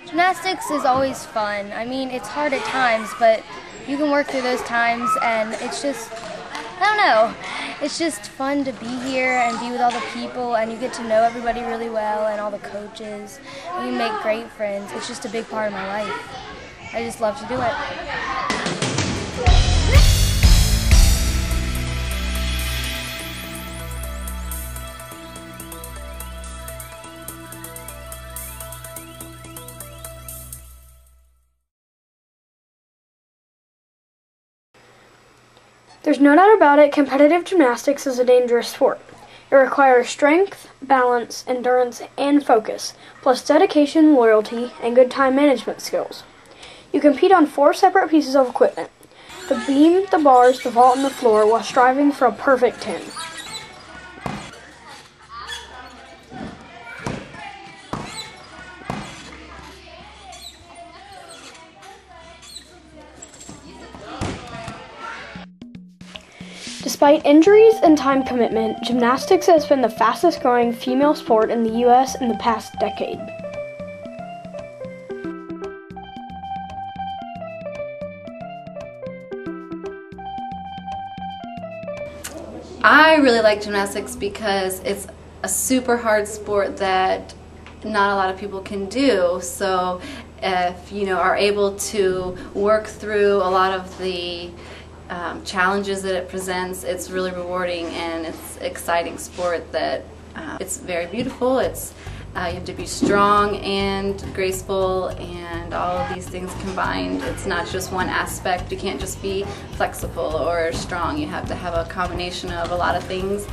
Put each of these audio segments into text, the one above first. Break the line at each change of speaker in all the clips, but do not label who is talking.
Gymnastics is always fun. I mean, it's hard at times, but you can work through those times, and it's just, I don't know, it's just fun to be here and be with all the people, and you get to know everybody really well and all the coaches. You make great friends. It's just a big part of my life. I just love to do it.
There's no doubt about it, competitive gymnastics is a dangerous sport. It requires strength, balance, endurance, and focus, plus dedication, loyalty, and good time management skills. You compete on 4 separate pieces of equipment: the beam, the bars, the vault, and the floor, while striving for a perfect 10. Despite injuries and time commitment, gymnastics has been the fastest growing female sport in the U.S. in the past decade.
I really like gymnastics because it's a super hard sport that not a lot of people can do. So if you are able to work through a lot of the challenges that it presents, it's really rewarding, and it's an exciting sport that it's very beautiful. It's you have to be strong and graceful, and all of these things combined. It's not just one aspect. You can't just be flexible or strong. You have to have a combination of a lot of things.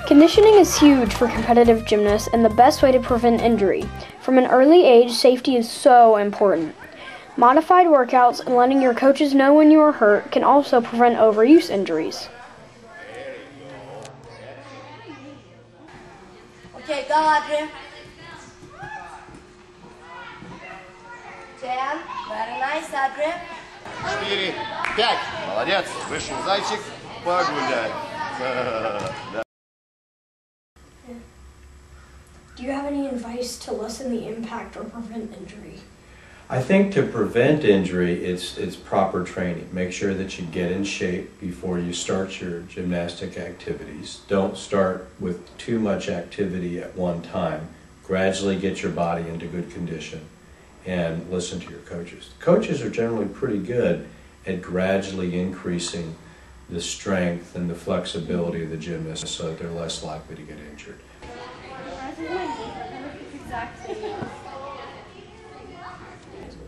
Conditioning is huge for competitive gymnasts and the best way to prevent injury. From an early age, safety is so important. Modified workouts and letting your coaches know when you are hurt can also prevent overuse injuries.
Okay, go, Adrian. 10. Very nice, Adrian.
4, 5. Молодец. Вышел зайчик, погуляй.
Do you have any advice to lessen the impact or prevent injury?
I think to prevent injury, it's proper training. Make sure that you get in shape before you start your gymnastic activities. Don't start with too much activity at one time. Gradually get your body into good condition and listen to your coaches. Coaches are generally pretty good at gradually increasing the strength and the flexibility of the gymnast so that they're less likely to get injured.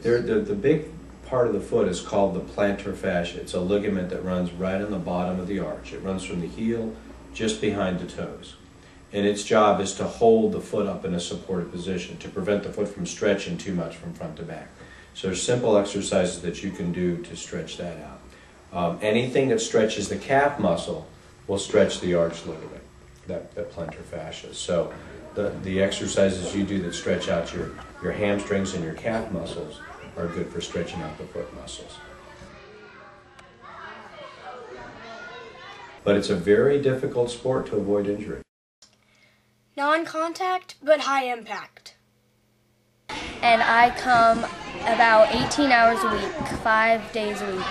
The big part of the foot is called the plantar fascia. It's a ligament that runs right on the bottom of the arch. It runs from the heel just behind the toes. And its job is to hold the foot up in a supported position to prevent the foot from stretching too much from front to back. So there's simple exercises that you can do to stretch that out. Anything that stretches the calf muscle will stretch the arch ligament, that plantar fascia. So the exercises you do that stretch out your hamstrings and your calf muscles are good for stretching out the foot muscles. But it's a very difficult sport to avoid injury.
Non-contact, but high impact.
And I come about 18 hours a week, 5 days a week.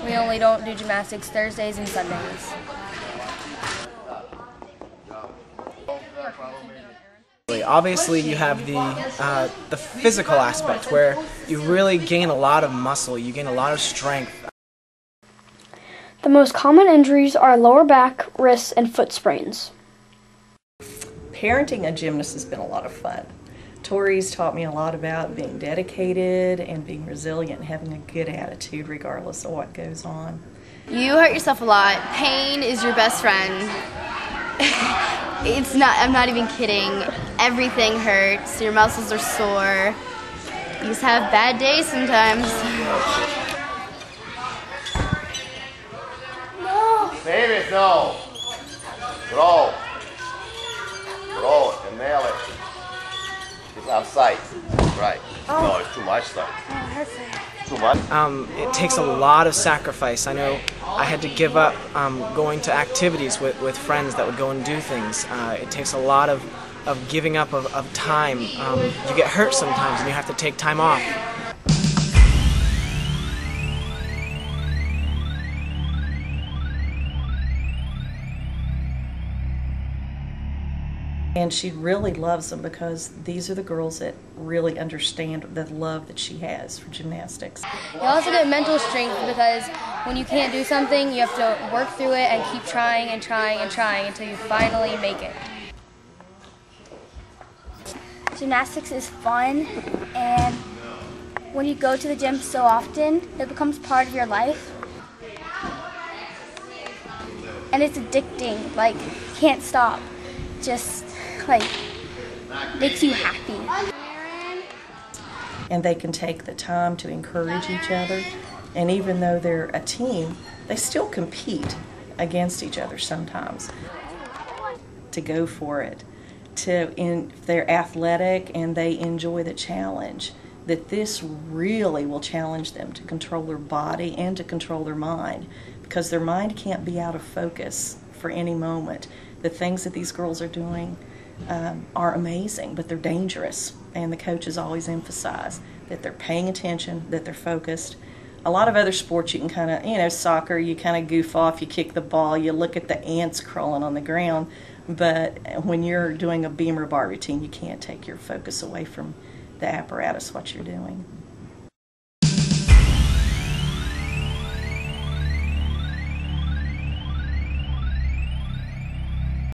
We only don't do gymnastics Thursdays and Sundays.
Obviously, you have the physical aspect where you really gain a lot of muscle, you gain a lot of strength.
The most common injuries are lower back, wrists, and foot sprains.
Parenting a gymnast has been a lot of fun. Tori's taught me a lot about being dedicated and being resilient and having a good attitude regardless of what goes on.
You hurt yourself a lot. Pain is your best friend. I'm not even kidding. Everything hurts. Your muscles are sore. You just have bad days sometimes.
No. Save it, no. Throw. Throw it and nail it. It's outside. Right. Oh. No, it's too much though.
Oh, that's it.
Too much?
It takes a lot of sacrifice. I know I had to give up going to activities with friends that would go and do things. It takes a lot of giving up of time. You get hurt sometimes and you have to take time off.
And she really loves them because these are the girls that really understand the love that she has for gymnastics.
You also get mental strength because when you can't do something, you have to work through it and keep trying and trying and trying until you finally make it.
Gymnastics is fun, and when you go to the gym so often, it becomes part of your life. And it's addicting, like, can't stop. Just like makes you happy.
And they can take the time to encourage each other, and even though they're a team, they still compete against each other sometimes. To go for it, if they're athletic and they enjoy the challenge, that this really will challenge them to control their body and to control their mind, because their mind can't be out of focus for any moment. The things that these girls are doing are amazing, but they're dangerous, and the coaches always emphasize that they're paying attention, that they're focused. A lot of other sports you can kind of, soccer, you kind of goof off, you kick the ball, you look at the ants crawling on the ground, but when you're doing a beam or bar routine, you can't take your focus away from the apparatus, what you're doing.